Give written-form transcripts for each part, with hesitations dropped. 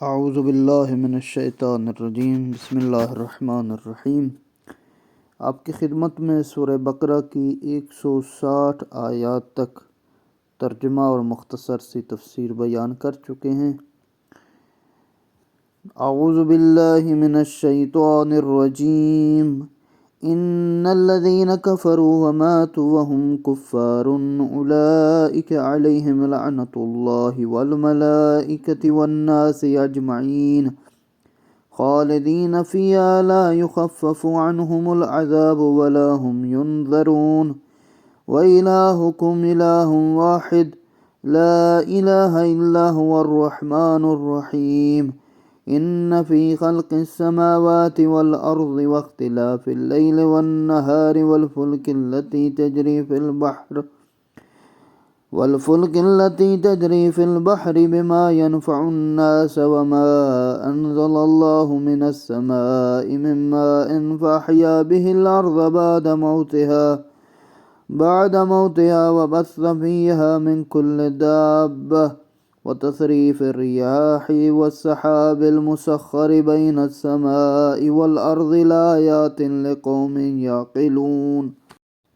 اعوذ باللہ من الشیطان الرجیم، بسم اللہ الرحمن الرحیم۔ آپ کی خدمت میں سورہ بقرہ کی 160 آیات تک ترجمہ اور مختصر سی تفسیر بیان کر چکے ہیں۔ اعوذ باللہ من الشیطان الرجیم، ان الذین کفروا وماتوا وهم کفار اولئک علیہم لعنۃ اللہ والملائکۃ والناس اجمعین خالدین فیہا لا یخفف عنہم العذاب ولا هم ینظرون وإلہکم الہ واحد لا الہ الا هو الرحمن الرحیم ان فی خلق السماوات والارض واختلاف اللیل والنہار والفلک التي تجری فی البحر بما ينفع الناس وما انزل اللہ من السماء من ماء فاحیا به الارض بعد موتها وبث فيها من كل دابة وتصريف الرياح والسحاب المسخر بين السماء والأرض لآيات لقوم يعقلون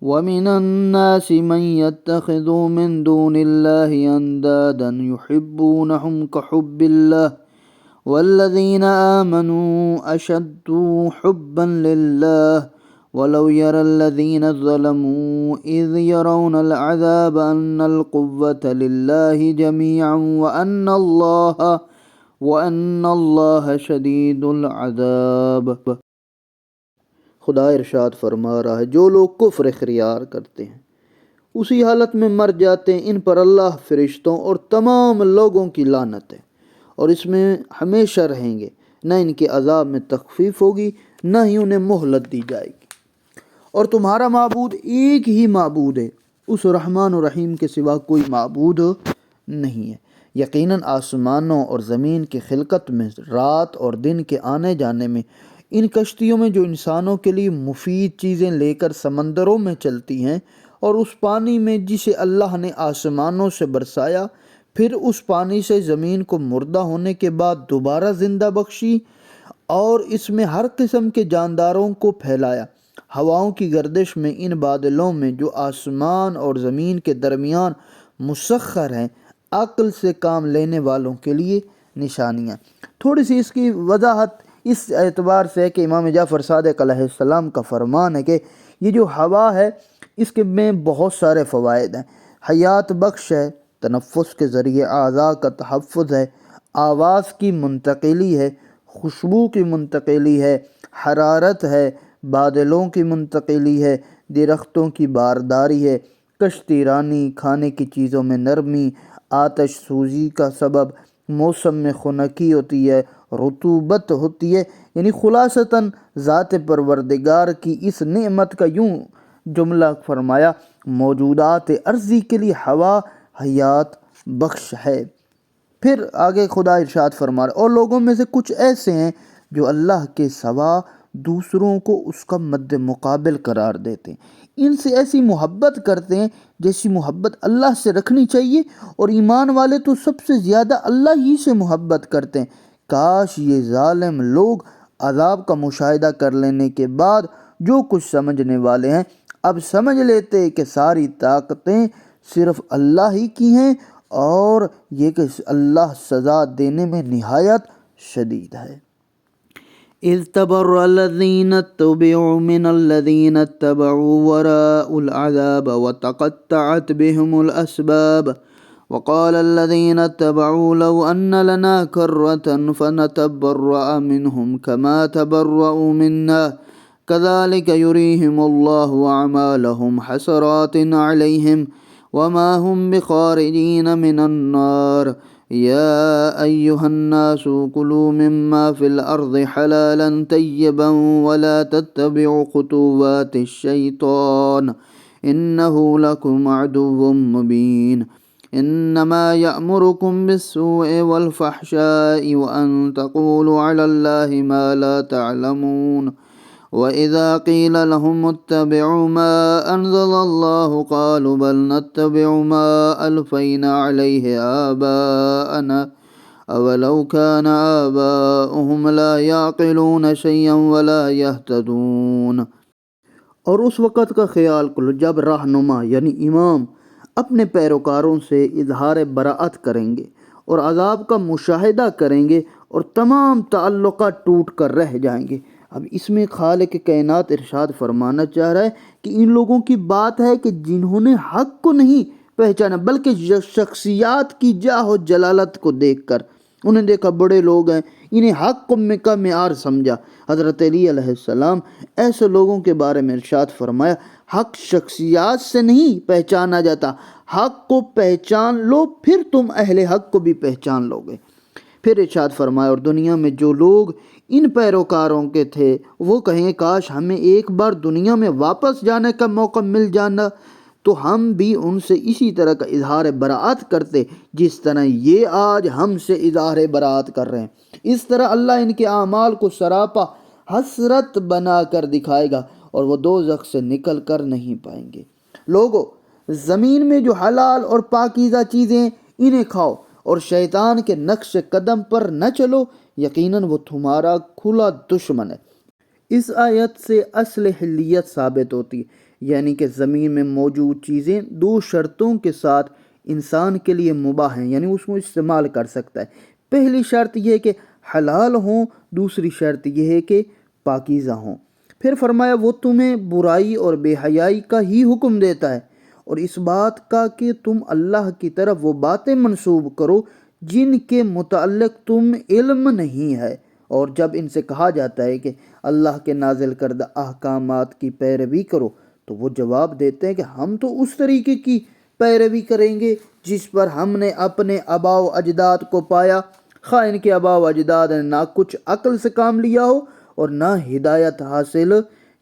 ومن الناس من يتخذ من دون الله أندادا يحبونهم كحب الله والذين آمنوا أشد حبا لله ولو يرى الذين ظلموا إذ يرون العذاب أن القوة لله جميعا وأن الله شديد العذاب۔ خدا ارشاد فرما رہا ہے، جو لوگ کفر اختیار کرتے ہیں اسی حالت میں مر جاتے ہیں، ان پر اللہ، فرشتوں اور تمام لوگوں کی لعنت ہے، اور اس میں ہمیشہ رہیں گے، نہ ان کے عذاب میں تخفیف ہوگی نہ ہی انہیں مہلت دی جائے گی۔ اور تمہارا معبود ایک ہی معبود ہے، اس رحمان و رحیم کے سوا کوئی معبود نہیں ہے۔ یقیناً آسمانوں اور زمین کی خلقت میں، رات اور دن کے آنے جانے میں، ان کشتیوں میں جو انسانوں کے لیے مفید چیزیں لے کر سمندروں میں چلتی ہیں، اور اس پانی میں جسے اللہ نے آسمانوں سے برسایا، پھر اس پانی سے زمین کو مردہ ہونے کے بعد دوبارہ زندہ بخشی، اور اس میں ہر قسم کے جانداروں کو پھیلایا۔ ہواؤں کی گردش میں، ان بادلوں میں جو آسمان اور زمین کے درمیان مسخر ہیں، عقل سے کام لینے والوں کے لیے نشانیاں۔ تھوڑی سی اس کی وضاحت اس اعتبار سے ہے کہ امام جعفر صادق علیہ السلام کا فرمان ہے کہ یہ جو ہوا ہے اس کے میں بہت سارے فوائد ہیں۔ حیات بخش ہے، تنفس کے ذریعے اعضاء کا تحفظ ہے، آواز کی منتقلی ہے، خوشبو کی منتقلی ہے، حرارت ہے، بادلوں کی منتقلی ہے، درختوں کی بارداری ہے، کشتی رانی، کھانے کی چیزوں میں نرمی، آتش سوزی کا سبب، موسم میں خنکی ہوتی ہے، رطوبت ہوتی ہے۔ یعنی خلاصتاً ذات پروردگار کی اس نعمت کا یوں جملہ فرمایا، موجودات ارضی کے لیے ہوا حیات بخش ہے۔ پھر آگے خدا ارشاد فرما رہا، اور لوگوں میں سے کچھ ایسے ہیں جو اللہ کے سوا دوسروں کو اس کا مد مقابل قرار دیتے ہیں، ان سے ایسی محبت کرتے ہیں جیسی محبت اللہ سے رکھنی چاہیے، اور ایمان والے تو سب سے زیادہ اللہ ہی سے محبت کرتے ہیں۔ کاش یہ ظالم لوگ عذاب کا مشاہدہ کر لینے کے بعد جو کچھ سمجھنے والے ہیں اب سمجھ لیتے کہ ساری طاقتیں صرف اللہ ہی کی ہیں، اور یہ کہ اللہ سزا دینے میں نہایت شدید ہے۔ اذ تبرأ الذین اتبعوا من الذین اتبعوا وراءوا العذاب وتقطعت بهم الاسباب وقال الذین اتبعوا لو ان لنا کرة فنتبرأ منهم كما تبرؤوا منا كذلك يريهم الله أعمالهم حسرات عليهم وما هم بخارجين من النار يا أيها الناس كلوا مما في الأرض حلالا طيبا ولا تتبعوا خطوات الشيطان إنه لكم عدو مبين إنما يأمركم بالسوء والفحشاء وأن تقولوا على الله ما لا تعلمون وَإِذَا قِيلَ لَهُمُ اتَّبِعُوا مَا أَنزَلَ اللَّهُ قَالُوا بَلْ نَتَّبِعُ مَا أَلْفَيْنَا عَلَيْهِ آبَاءَنَا اولو کان آباؤہم لا یعقلون شیئا ولا یہتدون۔ اور اس وقت کا خیال کرو جب رہنما یعنی امام اپنے پیروکاروں سے اظہار براءت کریں گے اور عذاب کا مشاہدہ کریں گے اور تمام تعلقات ٹوٹ کر رہ جائیں گے۔ اب اس میں خالق کائنات ارشاد فرمانا چاہ رہا ہے کہ ان لوگوں کی بات ہے کہ جنہوں نے حق کو نہیں پہچانا بلکہ شخصیات کی جاہ و جلالت کو دیکھ کر انہیں دیکھا بڑے لوگ ہیں، انہیں حق کا معیار سمجھا۔ حضرت علی علیہ السلام ایسے لوگوں کے بارے میں ارشاد فرمایا حق شخصیات سے نہیں پہچانا جاتا، حق کو پہچان لو پھر تم اہل حق کو بھی پہچان لو گے۔ پھر ارشاد فرمایا اور دنیا میں جو لوگ ان پیروکاروں کے تھے وہ کہیں کاش ہمیں ایک بار دنیا میں واپس جانے کا موقع مل جانا تو ہم بھی ان سے اسی طرح کا اظہار براءت کرتے جس طرح یہ آج ہم سے اظہار براءت کر رہے ہیں۔ اس طرح اللہ ان کے اعمال کو سراپا حسرت بنا کر دکھائے گا اور وہ دوزخ سے نکل کر نہیں پائیں گے۔ لوگو، زمین میں جو حلال اور پاکیزہ چیزیں انہیں کھاؤ اور شیطان کے نقش قدم پر نہ چلو، یقیناً وہ تمہارا کھلا دشمن ہے۔ اس آیت سے اصل حلیت ثابت ہوتی ہے، یعنی کہ زمین میں موجود چیزیں دو شرطوں کے ساتھ انسان کے لیے مباح ہیں، یعنی اس کو استعمال کر سکتا ہے۔ پہلی شرط یہ کہ حلال ہوں، دوسری شرط یہ ہے کہ پاکیزہ ہوں۔ پھر فرمایا وہ تمہیں برائی اور بے حیائی کا ہی حکم دیتا ہے اور اس بات کا کہ تم اللہ کی طرف وہ باتیں منسوب کرو جن کے متعلق تم علم نہیں ہے، اور جب ان سے کہا جاتا ہے کہ اللہ کے نازل کردہ احکامات کی پیروی کرو تو وہ جواب دیتے ہیں کہ ہم تو اس طریقے کی پیروی کریں گے جس پر ہم نے اپنے آباء و اجداد کو پایا، خواہ ان کے آباء و اجداد نے نہ کچھ عقل سے کام لیا ہو اور نہ ہدایت حاصل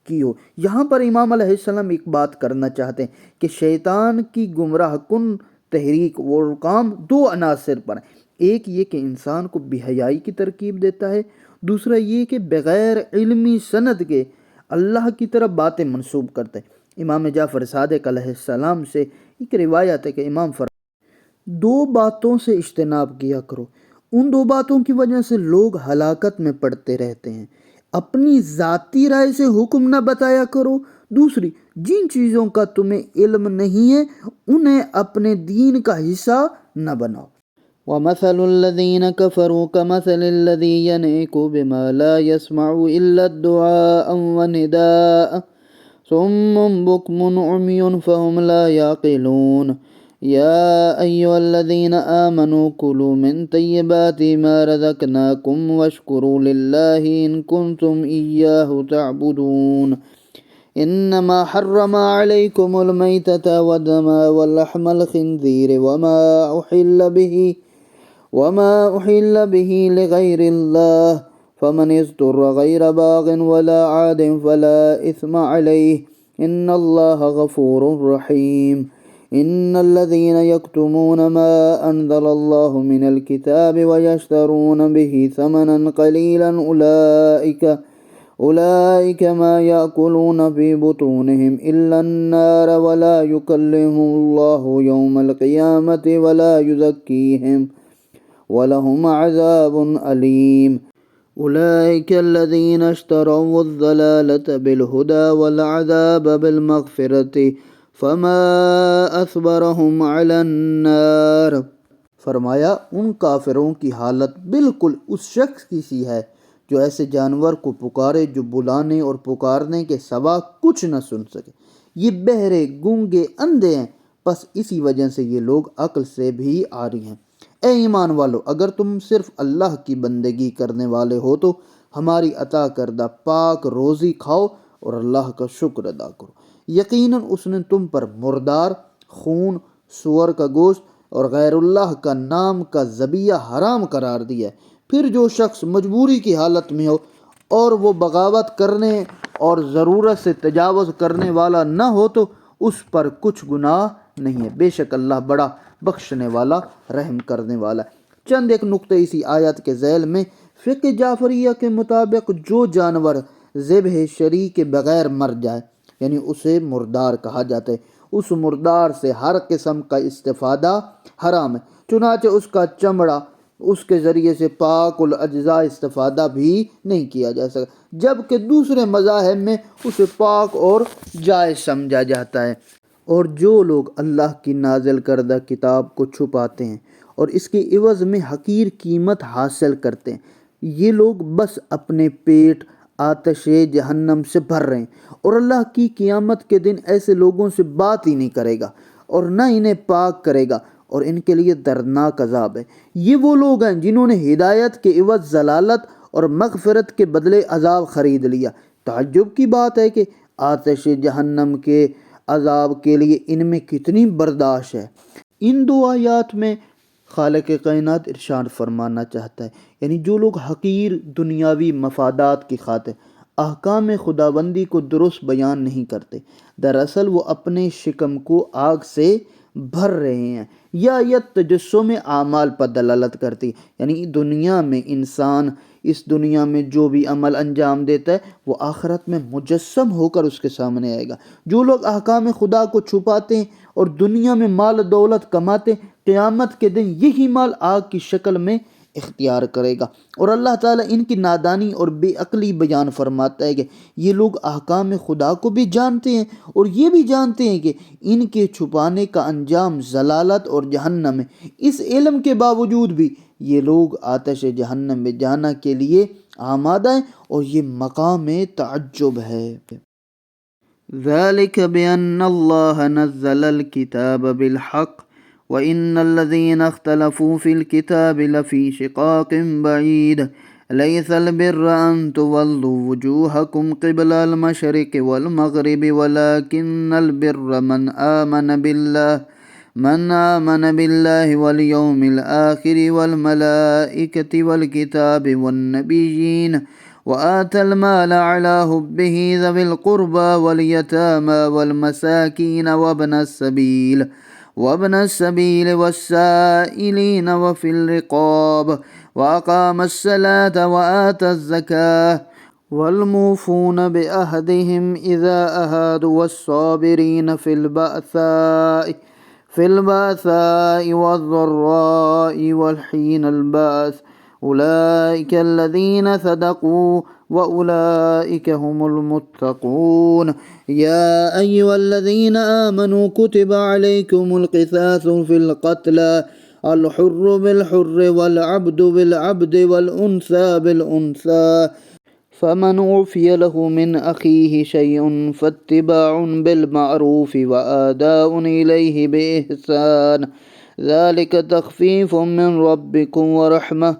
کی ہو۔ یہاں پر امام علیہ السلام ایک بات کرنا چاہتے ہیں کہ شیطان کی گمراہ کن تحریک اور کام دو عناصر پر ہیں، ایک یہ کہ انسان کو بے حیائی کی ترکیب دیتا ہے، دوسرا یہ کہ بغیر علمی سند کے اللہ کی طرف باتیں منسوب کرتے ہیں۔ امام جعفر صادق علیہ السلام سے ایک روایت ہے کہ امام دو باتوں سے اجتناب کیا کرو، ان دو باتوں کی وجہ سے لوگ ہلاکت میں پڑتے رہتے ہیں۔ اپنی ذاتی رائے سے حکم نہ بتایا کرو، دوسری جن چیزوں کا تمہیں علم نہیں ہے انہیں اپنے دین کا حصہ نہ بناؤ۔ وَمَثَلُ الَّذِينَ كَفَرُوا كَمَثَلِ الَّذِي يَنْعِقُ بِمَا لَا يَسْمَعُ إِلَّا الدُّعَاءَ وَالنِّدَاءَ صُمٌّ بُكْمٌ عُمْيٌ فَهُمْ لَا يَعْقِلُونَ يَا أَيُّهَا الَّذِينَ آمَنُوا كُلُوا مِن طَيِّبَاتِ مَا رَزَقْنَاكُمْ وَاشْكُرُوا لِلَّهِ إِن كُنتُمْ إِيَّاهُ تَعْبُدُونَ إنما حرم عليكم الميتة والدم ولحم الخنزير وما أحل به لغير الله فمن اضطر غير باغ ولا عاد فلا إثم عليه إن الله غفور رحيم إن الذين يكتمون ما أنزل الله من الكتاب ويشترون به ثمنا قليلا أولئك ما يأكلون في بطونهم إلا النار ولا يكلمهم الله يوم القيامة ولا يزكيهم ولهم عذاب أليم أولئك الذين اشتروا الضلالة بالهدى والعذاب بالمغفرة فما أصبرهم على النار۔ فرمایا ان کافروں کی حالت بالکل اس شخص کی سی ہے جو ایسے جانور کو پکارے جو بلانے اور پکارنے کے سوا کچھ نہ سن سکے۔ یہ بہرے، گونگے، اندھے ہیں، بس اسی وجہ سے یہ لوگ عقل سے بھی عاری ہیں۔ اے ایمان والو، اگر تم صرف اللہ کی بندگی کرنے والے ہو تو ہماری عطا کردہ پاک روزی کھاؤ اور اللہ کا شکر ادا کرو۔ یقیناً اس نے تم پر مردار، خون، سور کا گوشت اور غیر اللہ کا نام کا ذبیحہ حرام قرار دیا ہے۔ پھر جو شخص مجبوری کی حالت میں ہو اور وہ بغاوت کرنے اور ضرورت سے تجاوز کرنے والا نہ ہو تو اس پر کچھ گناہ نہیں ہے، بے شک اللہ بڑا بخشنے والا، رحم کرنے والا ہے۔ چند ایک نقطے اسی آیت کے ذیل میں، فقہ جعفریہ کے مطابق جو جانور ذبح شرع کے بغیر مر جائے یعنی اسے مردار کہا جاتا ہے، اس مردار سے ہر قسم کا استفادہ حرام ہے، چنانچہ اس کا چمڑا اس کے ذریعے سے پاک الاجزاء استفادہ بھی نہیں کیا جا سکتا، جبکہ دوسرے مذاہب میں اسے پاک اور جائز سمجھا جاتا ہے۔ اور جو لوگ اللہ کی نازل کردہ کتاب کو چھپاتے ہیں اور اس کے عوض میں حقیر قیمت حاصل کرتے ہیں، یہ لوگ بس اپنے پیٹ آتش جہنم سے بھر رہے ہیں، اور اللہ کی قیامت کے دن ایسے لوگوں سے بات ہی نہیں کرے گا اور نہ انہیں پاک کرے گا، اور ان کے لیے دردناک عذاب ہے۔ یہ وہ لوگ ہیں جنہوں نے ہدایت کے عوض ضلالت اور مغفرت کے بدلے عذاب خرید لیا۔ تعجب کی بات ہے کہ آتش جہنم کے عذاب کے لیے ان میں کتنی برداشت ہے۔ ان دو آیات میں خالق کائنات ارشاد فرمانا چاہتا ہے، یعنی جو لوگ حقیر دنیاوی مفادات کی خاطر احکام خداوندی کو درست بیان نہیں کرتے، دراصل وہ اپنے شکم کو آگ سے بھر رہے ہیں۔ یہ تجسم اعمال پر دلالت کرتی ہے، یعنی دنیا میں انسان اس دنیا میں جو بھی عمل انجام دیتا ہے وہ آخرت میں مجسم ہو کر اس کے سامنے آئے گا۔ جو لوگ احکام خدا کو چھپاتے ہیں اور دنیا میں مال و دولت کماتے ہیں، قیامت کے دن یہی مال آگ کی شکل میں اختیار کرے گا۔ اور اللہ تعالیٰ ان کی نادانی اور بے عقلی بیان فرماتا ہے کہ یہ لوگ احکام خدا کو بھی جانتے ہیں اور یہ بھی جانتے ہیں کہ ان کے چھپانے کا انجام ضلالت اور جہنم ہے، اس علم کے باوجود بھی یہ لوگ آتش جہنم میں جانا کے لیے آمادہ ہیں، اور یہ مقام تعجب ہے۔ ذَلِكَ بِأَنَّ اللَّهَ نَزَّلَ الْكِتَابَ بِالْحَقِّ وَإِنَّ الَّذِينَ اخْتَلَفُوا فِي الْكِتَابِ لَفِي شِقَاقٍ بَعِيدٍ لَيْسَ الْبِرَّ أَن تُوَلُّوا وُجُوهَكُمْ قِبَلَ الْمَشْرِقِ وَالْمَغْرِبِ وَلَكِنَّ الْبِرَّ من آمن بالله واليوم الآخر والملائكة والكتاب والنبيين وآتى المال على حبه ذوي القربى واليتامى والمساكين وابن السبيل والسائلين وفي الرقاب وأقام الصلاة وآتى الزكاة والموفون بعهدهم إذا عاهدوا والصابرين في البأساء والضراء وحين البأس أولئك الذين صدقوا وأولئك هم المتقون يا أيها الذين آمنوا كتب عليكم القصاص في القتلى الحر بالحر والعبد بالعبد والأنثى بالأنثى فمن عفي له من أخيه شيء فاتباع بالمعروف وآداء إليه بإحسان ذلك تخفيف من ربكم ورحمة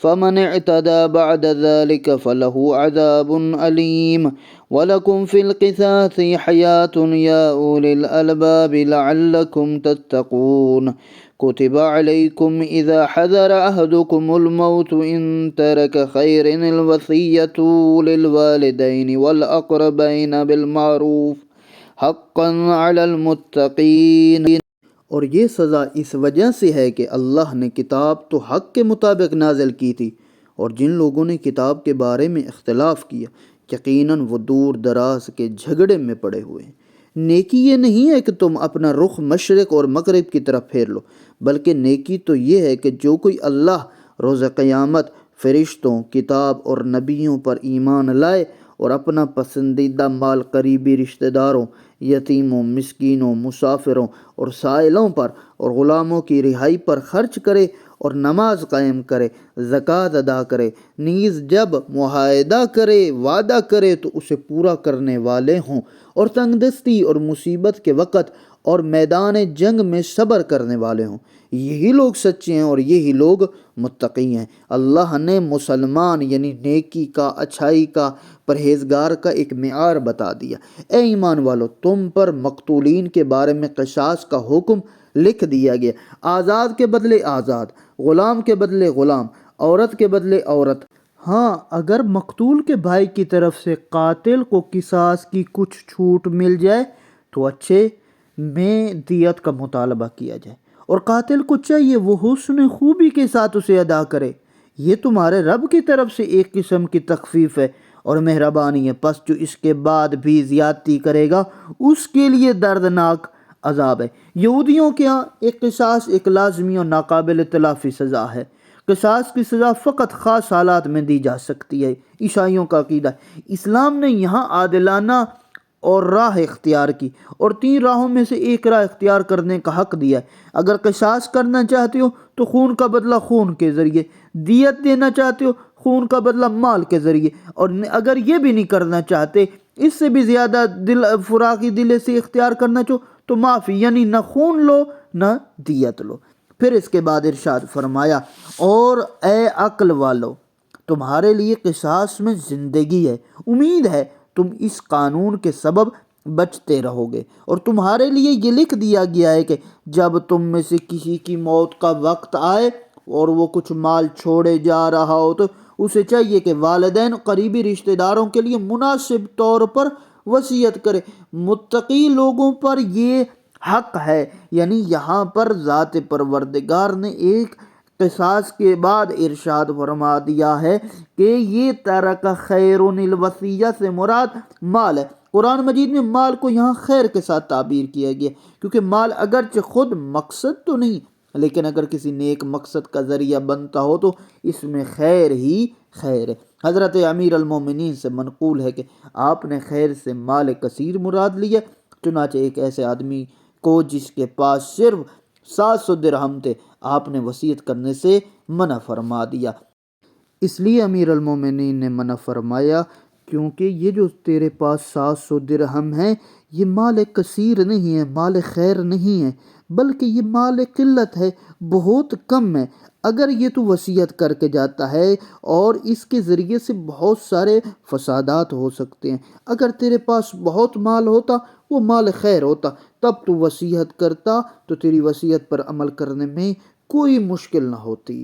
فمن اعتدى بعد ذلك فله عذاب أليم ولكم في القصاص حياة يا أولي الألباب لعلكم تتقون كتب عليكم إذا حضر أحدكم الموت إن ترك خير الوصية للوالدين والأقربين بالمعروف حقا على المتقين۔ اور یہ سزا اس وجہ سے ہے کہ اللہ نے کتاب تو حق کے مطابق نازل کی تھی، اور جن لوگوں نے کتاب کے بارے میں اختلاف کیا یقیناً وہ دور دراز کے جھگڑے میں پڑے ہوئے ہیں۔ نیکی یہ نہیں ہے کہ تم اپنا رخ مشرق اور مغرب کی طرف پھیر لو، بلکہ نیکی تو یہ ہے کہ جو کوئی اللہ، روز قیامت، فرشتوں، کتاب اور نبیوں پر ایمان لائے اور اپنا پسندیدہ مال قریبی رشتہ داروں، یتیموں، مسکینوں، مسافروں اور سائلوں پر اور غلاموں کی رہائی پر خرچ کرے اور نماز قائم کرے، زکوٰۃ ادا کرے، نیز جب معاہدہ کرے، وعدہ کرے تو اسے پورا کرنے والے ہوں، اور تنگ دستی اور مصیبت کے وقت اور میدان جنگ میں صبر کرنے والے ہوں، یہی لوگ سچے ہیں اور یہی لوگ متقی ہیں۔ اللہ نے مسلمان یعنی نیکی کا، اچھائی کا، پرہیزگار کا ایک معیار بتا دیا۔ اے ایمان والو، تم پر مقتولین کے بارے میں قصاص کا حکم لکھ دیا گیا، آزاد کے بدلے آزاد، غلام کے بدلے غلام، عورت کے بدلے عورت۔ ہاں، اگر مقتول کے بھائی کی طرف سے قاتل کو قصاص کی کچھ چھوٹ مل جائے تو اچھے میں دیت کا مطالبہ کیا جائے، اور قاتل کو چاہیے وہ حسن خوبی کے ساتھ اسے ادا کرے۔ یہ تمہارے رب کی طرف سے ایک قسم کی تخفیف ہے اور مہربانی ہے، پس جو اس کے بعد بھی زیادتی کرے گا اس کے لیے دردناک عذاب ہے۔ یہودیوں کے ہاں ایک قصاص ایک لازمی اور ناقابل تلافی سزا ہے۔ قصاص کی سزا فقط خاص حالات میں دی جا سکتی ہے۔ عیسائیوں کا عقیدہ ہے اسلام نے یہاں عادلانہ اور راہ اختیار کی، اور 3 راہوں میں سے ایک راہ اختیار کرنے کا حق دیا ہے۔ اگر قصاص کرنا چاہتے ہو تو خون کا بدلہ خون کے ذریعے، دیت دینا چاہتے ہو خون کا بدلہ مال کے ذریعے، اور اگر یہ بھی نہیں کرنا چاہتے، اس سے بھی زیادہ فراقی دل سے اختیار کرنا چاہو تو معافی، یعنی نہ خون لو نہ دیت لو۔ پھر اس کے بعد ارشاد فرمایا، اور اے عقل والو، تمہارے لیے قصاص میں زندگی ہے، امید ہے تم اس قانون کے سبب بچتے رہو گے، اور تمہارے لیے یہ لکھ دیا گیا ہے کہ جب تم میں سے کسی کی موت کا وقت آئے اور وہ کچھ مال چھوڑے جا رہا ہو تو اسے چاہیے کہ والدین قریبی رشتہ داروں کے لیے مناسب طور پر وصیت کرے۔ متقی لوگوں پر یہ حق ہے، یعنی یہاں پر ذات پروردگار نے ایک قصاص کے بعد ارشاد فرما دیا ہے کہ یہ ترک خیر الوصیہ سے مراد مال ہے۔ قرآن مجید میں مال کو یہاں خیر کے ساتھ تعبیر کیا گیا، کیونکہ مال اگرچہ خود مقصد تو نہیں، لیکن اگر کسی نیک مقصد کا ذریعہ بنتا ہو تو اس میں خیر ہی خیر ہے۔ حضرت امیر المومنین سے منقول ہے کہ آپ نے خیر سے مال کثیر مراد لیا، چنانچہ ایک ایسے آدمی کو جس کے پاس صرف 700 درہم تھے، آپ نے وصیت کرنے سے منع فرما دیا۔ اس لیے امیر المومنین نے منع فرمایا کیونکہ یہ جو تیرے پاس 700 درہم ہیں یہ مال کثیر نہیں ہے، مال خیر نہیں ہے، بلکہ یہ مال قلت ہے، بہت کم ہے۔ اگر یہ تو وصیت کر کے جاتا ہے اور اس کے ذریعے سے بہت سارے فسادات ہو سکتے ہیں، اگر تیرے پاس بہت مال ہوتا، وہ مال خیر ہوتا، تب تو وصیت کرتا تو تیری وصیت پر عمل کرنے میں کوئی مشکل نہ ہوتی۔